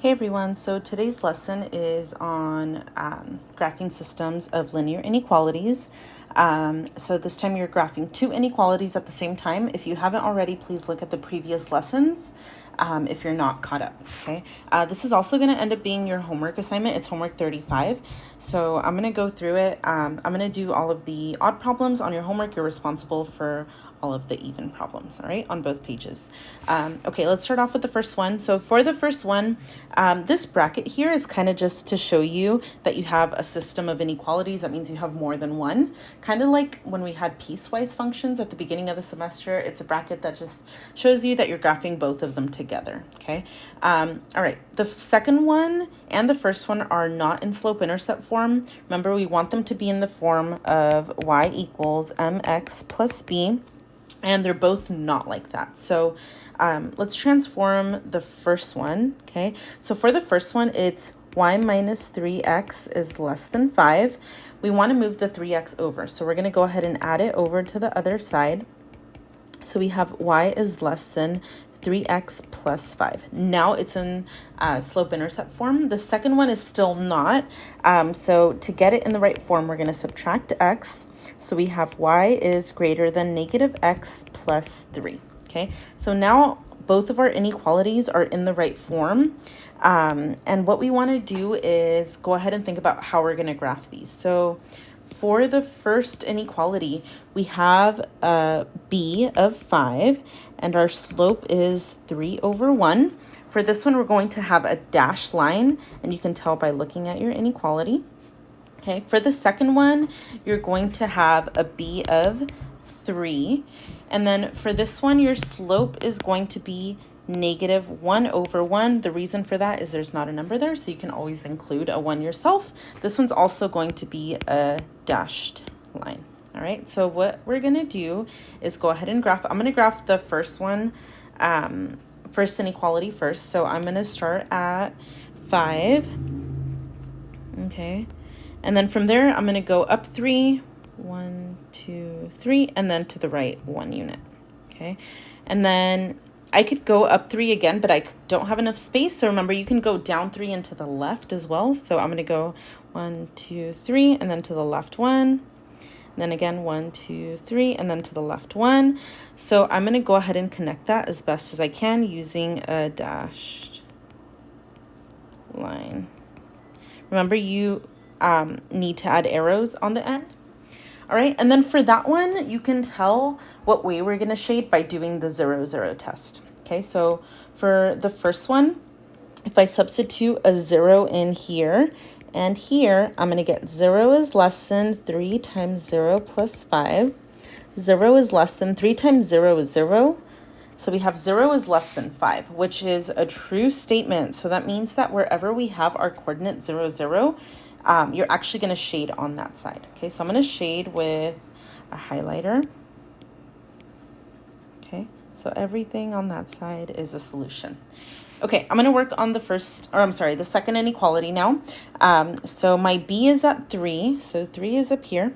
Hey everyone, so today's lesson is on graphing systems of linear inequalities. So this time you're graphing two inequalities at the same time. If you haven't already, please look at the previous lessons if you're not caught up, okay? This is also gonna end up being your homework assignment. It's homework 35. So I'm gonna go through it. I'm gonna do all of the odd problems on your homework. You're responsible for all of the even problems, all right, on both pages. Okay, let's start off with the first one. So for the first one, this bracket here is kind of just to show you that you have a system of inequalities. That means you have more than one. Kind of like when we had piecewise functions at the beginning of the semester, it's a bracket that just shows you that you're graphing both of them together, okay? All right, the second one and the first one are not in slope-intercept form. Remember, we want them to be in the form of y equals mx plus b. And they're both not like that. So let's transform the first one, okay? So for the first one, it's y minus 3x is less than 5. We want to move the 3x over. So we're going to go ahead and add it over to the other side. So we have y is less than 3x plus 5. Now it's in slope-intercept form. The second one is still not. So to get it in the right form, we're going to subtract x. So we have y is greater than negative x plus 3. Okay, so now both of our inequalities are in the right form. And what we want to do is go ahead and think about how we're going to graph these. So for the first inequality, we have a b of 5, and our slope is 3 over 1. For this one, we're going to have a dashed line, and you can tell by looking at your inequality. Okay, for the second one, you're going to have a b of 3. And then for this one, your slope is going to be negative 1 over 1. The reason for that is there's not a number there, so you can always include a 1 yourself. This one's also going to be a dashed line. All right, so what we're going to do is go ahead and graph. I'm going to graph the first one, first inequality first. So I'm going to start at 5. Okay. And then from there, I'm going to go up 3, 1, 2, 3, and then to the right 1 unit, okay? And then I could go up 3 again, but I don't have enough space. So remember, you can go down 3 and to the left as well. So I'm going to go 1, 2, 3, and then to the left 1. And then again, 1, 2, 3, and then to the left 1. So I'm going to go ahead and connect that as best as I can using a dashed line. Remember, you need to add arrows on the end. All right, and then for that one, you can tell what way we're going to shade by doing the 0, 0 test. Okay, so for the first one, if I substitute a 0 in here and here, I'm going to get 0 is less than 3 times 0 plus 5. 0 is less than 3 times 0 is 0. So we have 0 is less than 5, which is a true statement. So that means that wherever we have our coordinate 0, 0, you're actually going to shade on that side. Okay, so I'm going to shade with a highlighter. Okay, so everything on that side is a solution. Okay, I'm going to work on the second inequality now. So my b is at 3, so 3 is up here.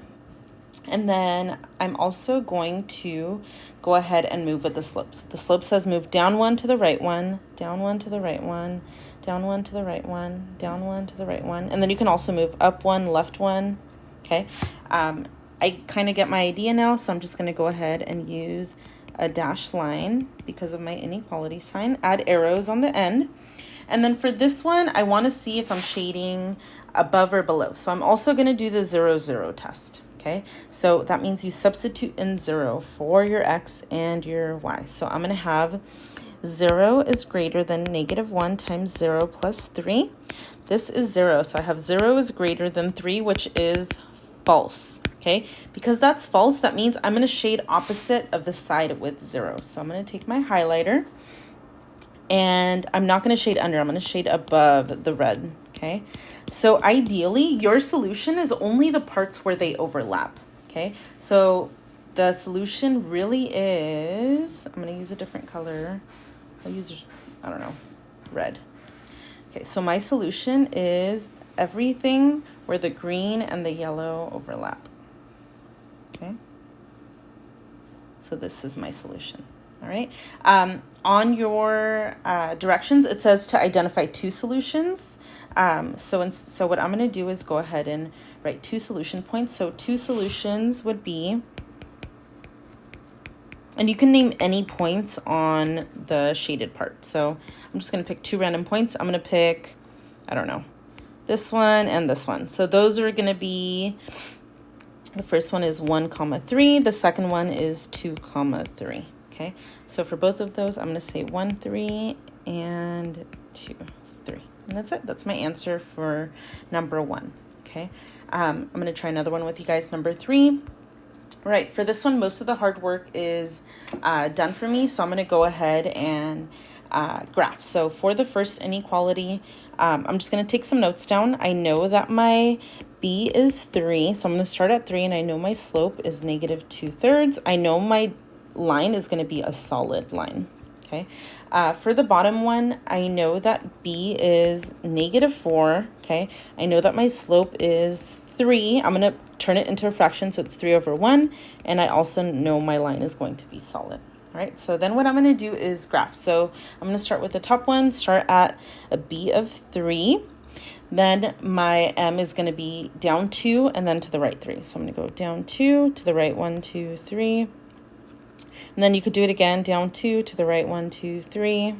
And then I'm also going to go ahead and move with the slopes. The slope says move down 1 to the right 1, down 1 to the right 1, down 1 to the right 1, down 1 to the right 1. And then you can also move up 1, left 1, okay? I kind of get my idea now, so I'm just going to go ahead and use a dashed line because of my inequality sign. Add arrows on the end. And then for this one, I want to see if I'm shading above or below. So I'm also going to do the 0, 0 test. Okay, so that means you substitute in 0 for your x and your y. So I'm going to have 0 is greater than negative 1 times 0 plus 3. This is 0, so I have 0 is greater than 3, which is false. Okay, because that's false, that means I'm going to shade opposite of the side with 0. So I'm going to take my highlighter, and I'm not going to shade under. I'm going to shade above the red. Okay, so ideally your solution is only the parts where they overlap. Okay, so the solution really is, I'm going to use a different color. I'll use, I don't know, red. Okay, so my solution is everything where the green and the yellow overlap. Okay, so this is my solution. All right. On your directions, it says to identify two solutions. So what I'm going to do is go ahead and write two solution points. So two solutions would be, and you can name any points on the shaded part. So I'm just going to pick two random points. I'm going to pick, I don't know, this one and this one. So those are going to be, the first one is 1, 3. The second one is 2, 3. Okay, so for both of those, I'm going to say 1, 3 and 2, 3. And that's it. That's my answer for number 1. Okay, I'm going to try another one with you guys. Number 3. Right, for this one, most of the hard work is done for me. So I'm going to go ahead and graph. So for the first inequality, I'm just going to take some notes down. I know that my b is 3. So I'm going to start at 3, and I know my slope is negative 2/3. I know my line is going to be a solid line. Okay. For the bottom one, I know that b is negative 4. Okay. I know that my slope is 3. I'm going to turn it into a fraction, so it's 3/1. And I also know my line is going to be solid. All right. So then what I'm going to do is graph. So I'm going to start with the top one, start at a b of 3. Then my m is going to be down 2 and then to the right 3. So I'm going to go down 2 to the right 1, 2, 3. And then you could do it again, down 2 to the right 1, 2, 3.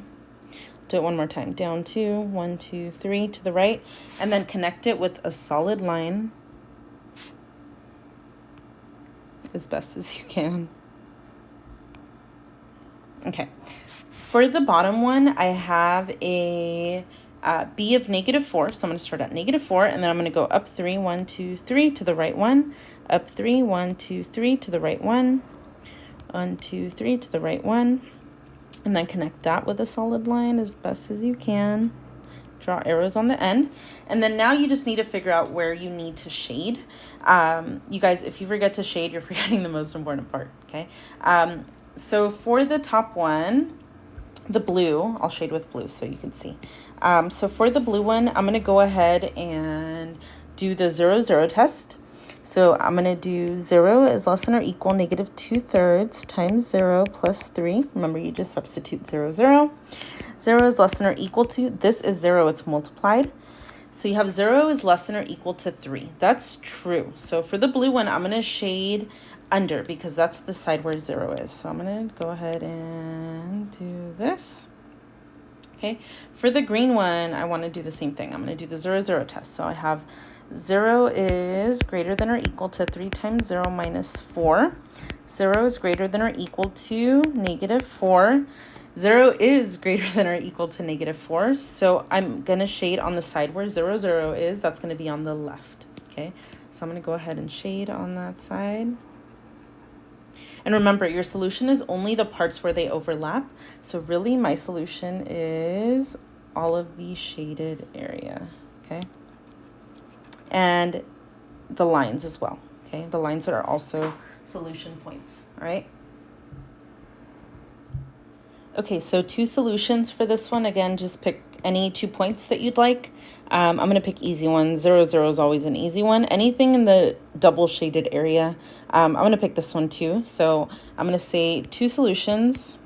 Do it one more time, down 2, 1, 2, 3 to the right, and then connect it with a solid line as best as you can. Okay, for the bottom one, I have a b of negative 4, so I'm going to start at negative 4, and then I'm going to go up 3, 1, 2, 3 to the right 1, up 3, 1, 2, 3 to the right 1, 1, 2, 3 to the right 1, and then connect that with a solid line as best as you can. Draw arrows on the end, and then now you just need to figure out where you need to shade. You guys, if you forget to shade, you're forgetting the most important part. Okay, so for the top one, the blue, I'll shade with blue so you can see. So for the blue one, I'm going to go ahead and do the 0, 0 test. So I'm going to do 0 is less than or equal negative 2/3 times 0 plus 3. Remember, you just substitute 0, 0. 0 is less than or equal to, this is 0, it's multiplied. So you have 0 is less than or equal to 3. That's true. So for the blue one, I'm going to shade under because that's the side where 0 is. So I'm going to go ahead and do this. Okay, for the green one, I want to do the same thing. I'm going to do the 0, 0 test. So I have 0 is greater than or equal to 3 times 0 minus 4. 0 is greater than or equal to negative 4. 0 is greater than or equal to negative 4. So I'm going to shade on the side where 0, 0 is. That's going to be on the left. Okay, so I'm going to go ahead and shade on that side. And remember, your solution is only the parts where they overlap. So really, my solution is all of the shaded area. Okay. And the lines as well. Okay, the lines that are also solution points. All right. Okay, so two solutions for this one. Again, just pick any 2 points that you'd like. I'm going to pick easy ones. 0, 0 is always an easy one. Anything in the double shaded area, I'm going to pick this one too. So I'm going to say two solutions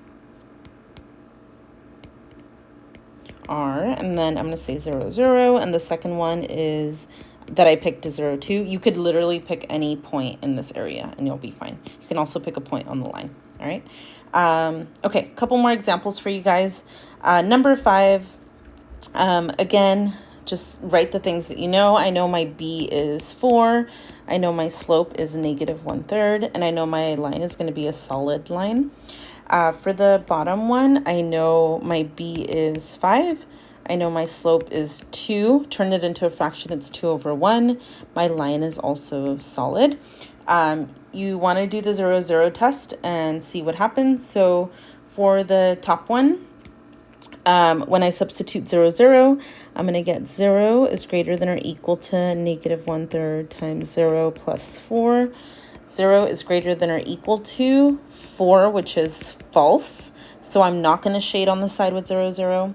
are, and then I'm going to say 0, 0, and the second one is that I picked is 0, 2. You could literally pick any point in this area and you'll be fine. You can also pick a point on the line. All right. Okay, a couple more examples for you guys. Number 5, again, just write the things that you know. I know my b is 4. I know my slope is negative 1/3, and I know my line is going to be a solid line. For the bottom one, I know my b is 5. I know my slope is 2. Turn it into a fraction, it's 2/1. My line is also solid. You want to do the 0, 0 test and see what happens. So for the top one, when I substitute 0, 0, I'm going to get 0 is greater than or equal to negative 1/3 times 0 plus 4. 0 is greater than or equal to 4, which is false. So I'm not going to shade on the side with 0, 0.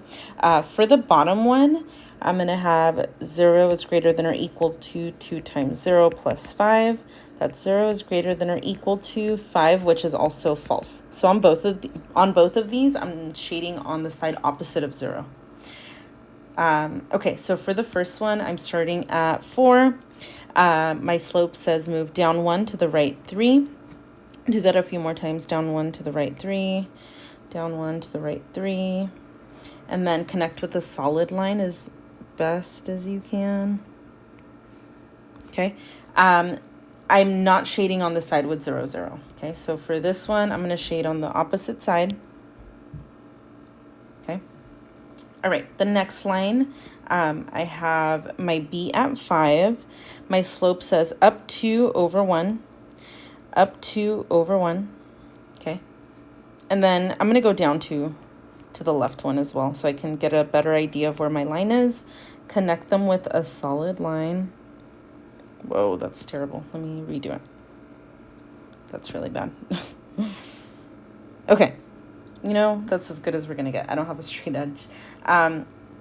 For the bottom one, I'm going to have 0 is greater than or equal to 2 times 0 plus 5. that 0 is greater than or equal to 5, which is also false. So on both of these, I'm shading on the side opposite of 0. Okay, so for the first one, I'm starting at 4. My slope says move down 1 to the right 3. Do that a few more times. Down 1 to the right 3. Down 1 to the right 3. And then connect with a solid line as best as you can. Okay. I'm not shading on the side with 0, 0. Okay, so for this one, I'm going to shade on the opposite side. Okay. All right, the next line, I have my B at 5. My slope says up 2 over 1. Up 2 over 1. Okay. And then I'm going to go down to the left one as well, so I can get a better idea of where my line is. Connect them with a solid line. Whoa, that's terrible. Let me redo it. That's really bad. Okay. You know, that's as good as we're going to get. I don't have a straight edge.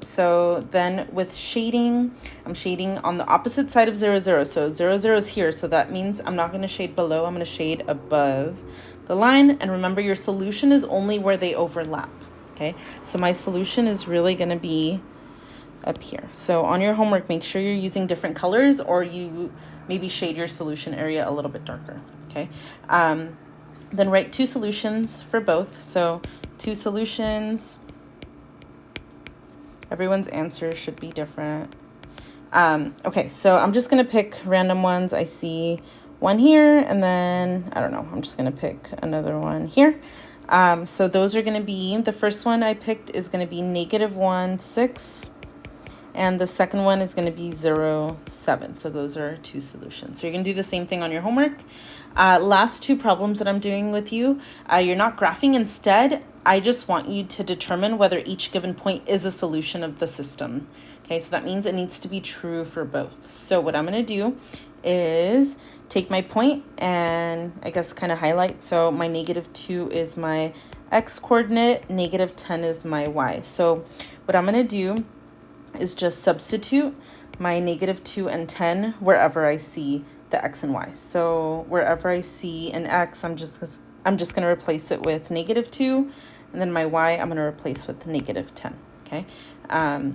So then with shading, I'm shading on the opposite side of 0, 0. So 0, 0 is here. So that means I'm not going to shade below. I'm going to shade above the line. And remember, your solution is only where they overlap. Okay. So my solution is really going to be up here. So on your homework, make sure you're using different colors, or you maybe shade your solution area a little bit darker. Okay. Then write 2 solutions for both. So 2 solutions. Everyone's answer should be different. Okay, so I'm just going to pick random ones. I see one here, and then, I don't know, I'm just going to pick another one here. So those are going to be, the first one I picked is going to be -1, 6. And the second one is going to be 0, 7. So those are 2 solutions. So you're going to do the same thing on your homework. Last 2 problems that I'm doing with you, you're not graphing. Instead, I just want you to determine whether each given point is a solution of the system. Okay, so that means it needs to be true for both. So what I'm going to do is take my point and I guess kind of highlight. So my -2 is my x coordinate, -10 is my y. So what I'm going to do is just substitute my -2 and 10 wherever I see the x and y. So wherever I see an x, I'm just going to replace it with -2, and then my y I'm going to replace with -10. Okay.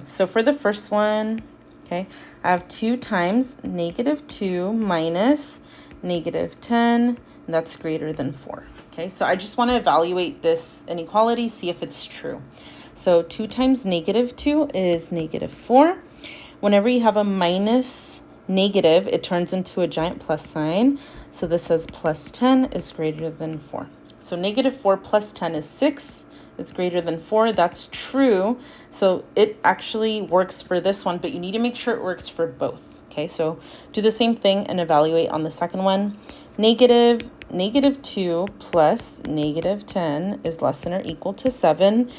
So for the first one, okay, I have 2 times -2 minus -10, and that's greater than 4. Okay, so I just want to evaluate this inequality, see if it's true. So 2 times -2 is -4. Whenever you have a minus negative, it turns into a giant plus sign. So this says plus 10 is greater than 4. So -4 plus 10 is 6. It's greater than 4. That's true. So it actually works for this one, but you need to make sure it works for both. Okay, so do the same thing and evaluate on the second one. -2 plus -10 is less than or equal to 7.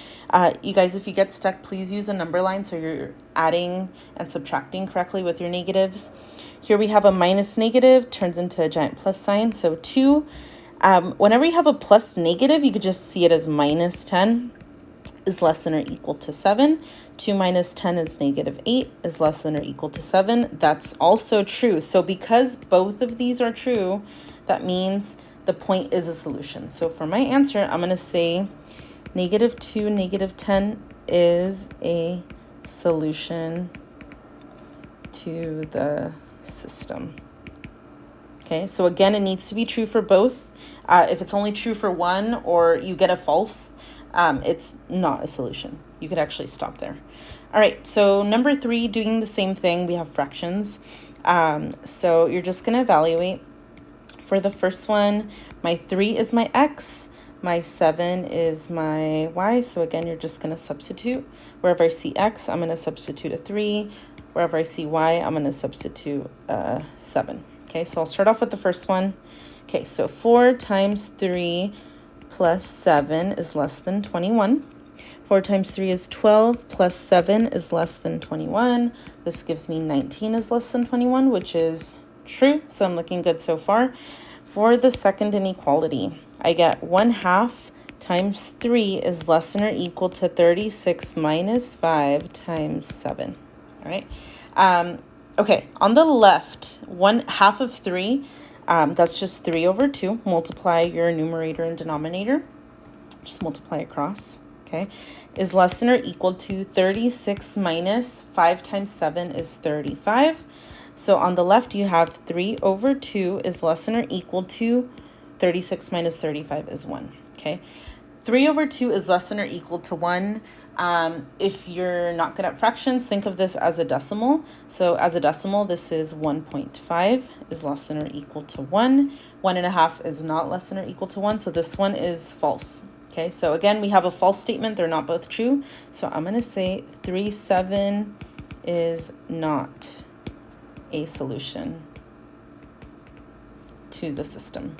You guys, if you get stuck, please use a number line so you're adding and subtracting correctly with your negatives. Here we have a minus negative, turns into a giant plus sign, so 2. Whenever you have a plus negative, you could just see it as -10 is less than or equal to 7. 2 minus 10 is -8 is less than or equal to 7. That's also true. So because both of these are true, that means the point is a solution. So for my answer, I'm going to say -2, -10 is a solution to the system. Okay, so again, it needs to be true for both. If it's only true for one or you get a false, it's not a solution. You could actually stop there. All right, so number 3, doing the same thing, we have fractions. So you're just going to evaluate. For the first one, my 3 is my x, my 7 is my y. So again, you're just going to substitute. Wherever I see x, I'm going to substitute a 3. Wherever I see y, I'm going to substitute a 7. Okay, so I'll start off with the first one. Okay, so 4 times 3 plus 7 is less than 21. 4 times 3 is 12, plus 7 is less than 21. This gives me 19 is less than 21, which is true, so I'm looking good so far. For the second inequality, I get 1/2 times 3 is less than or equal to 36 minus 5 times 7. All right. Okay, on the left, 1/2 of 3, That's just 3 over 2. Multiply your numerator and denominator. Just multiply across, okay? Is less than or equal to 36 minus 5 times 7 is 35. So on the left, you have 3 over 2 is less than or equal to 36 minus 35 is 1, okay? 3 over 2 is less than or equal to 1. If you're not good at fractions, think of this as a decimal. So as a decimal, this is 1.5 is less than or equal to 1. 1.5 is not less than or equal to 1. So this one is false. Okay, so again, we have a false statement. They're not both true. So I'm going to say 3/7 is not a solution to the system.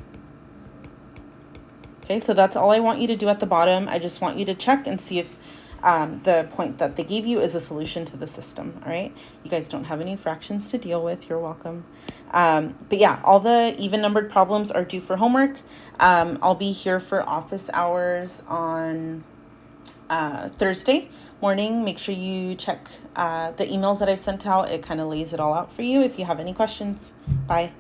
Okay, so that's all I want you to do at the bottom. I just want you to check and see if the point that they gave you is a solution to the system. All right, you guys don't have any fractions to deal with. You're welcome. But yeah, all the even numbered problems are due for homework. I'll be here for office hours on Thursday morning. Make sure you check the emails that I've sent out. It kind of lays it all out for you if you have any questions. Bye.